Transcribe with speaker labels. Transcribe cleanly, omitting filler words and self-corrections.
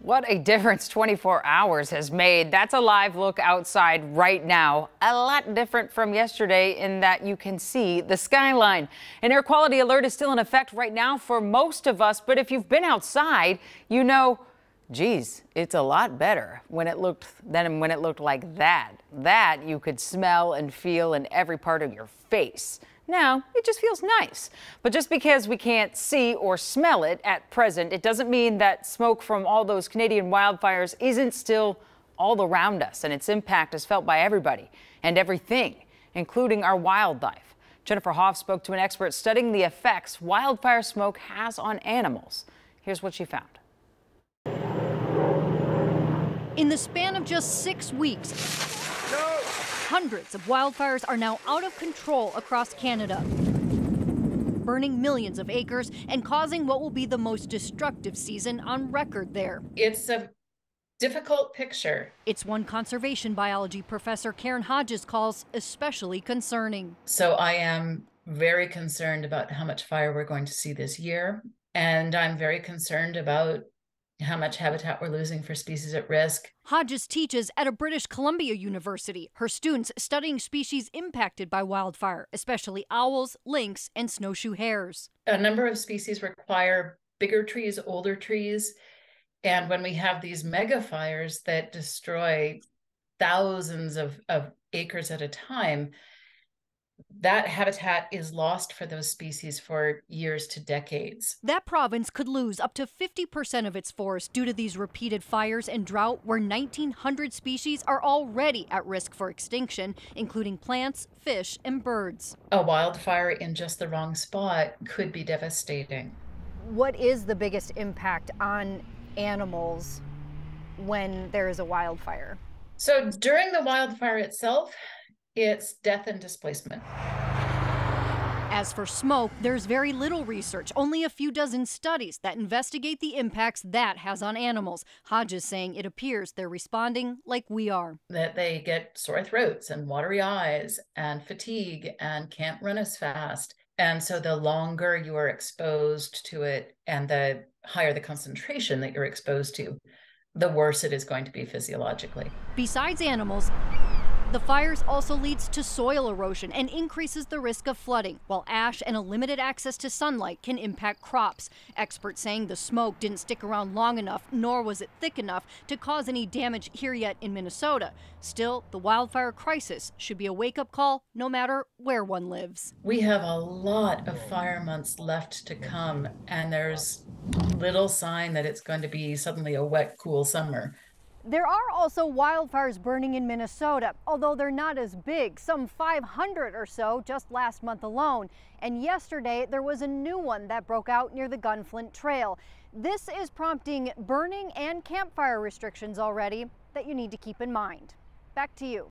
Speaker 1: What a difference 24 hours has made. That's a live look outside right now. A lot different from yesterday in that you can see the skyline. An air quality alert is still in effect right now for most of us. But if you've been outside, you know, geez, it's a lot better when it looked like that. That you could smell and feel in every part of your face. Now, it just feels nice. But just because we can't see or smell it at present, it doesn't mean that smoke from all those Canadian wildfires isn't still all around us, and its impact is felt by everybody and everything, including our wildlife. Jennifer Hoff spoke to an expert studying the effects wildfire smoke has on animals. Here's what she found.
Speaker 2: In the span of just 6 weeks, hundreds of wildfires are now out of control across Canada, burning millions of acres and causing what will be the most destructive season on record there.
Speaker 3: It's a difficult picture.
Speaker 2: It's one conservation biology professor Karen Hodges calls especially concerning.
Speaker 3: So I am very concerned about how much fire we're going to see this year. And I'm very concerned about how much habitat we're losing for species at risk.
Speaker 2: Hodges teaches at a British Columbia university. Her students studying species impacted by wildfire, especially owls, lynx, and snowshoe hares.
Speaker 3: A number of species require bigger trees, older trees. And when we have these mega fires that destroy thousands of acres at a time, that habitat is lost for those species for years to decades.
Speaker 2: That province could lose up to 50% of its forest due to these repeated fires and drought, where 1,900 species are already at risk for extinction, including plants, fish, and birds.
Speaker 3: A wildfire in just the wrong spot could be devastating.
Speaker 2: What is the biggest impact on animals when there is a wildfire?
Speaker 3: So during the wildfire itself, it's death and displacement.
Speaker 2: As for smoke, there's very little research, only a few dozen studies that investigate the impacts that has on animals. Hodges saying it appears they're responding like we are.
Speaker 3: That they get sore throats and watery eyes and fatigue and can't run as fast. And so the longer you are exposed to it and the higher the concentration that you're exposed to, the worse it is going to be physiologically.
Speaker 2: Besides animals, the fires also leads to soil erosion and increases the risk of flooding, while ash and a limited access to sunlight can impact crops. Experts saying the smoke didn't stick around long enough, nor was it thick enough to cause any damage here yet in Minnesota. Still, the wildfire crisis should be a wake-up call no matter where one lives.
Speaker 3: We have a lot of fire months left to come, and there's little sign that it's going to be suddenly a wet, cool summer.
Speaker 2: There are also wildfires burning in Minnesota, although they're not as big, some 500 or so just last month alone. And yesterday, there was a new one that broke out near the Gunflint Trail. This is prompting burning and campfire restrictions already that you need to keep in mind. Back to you.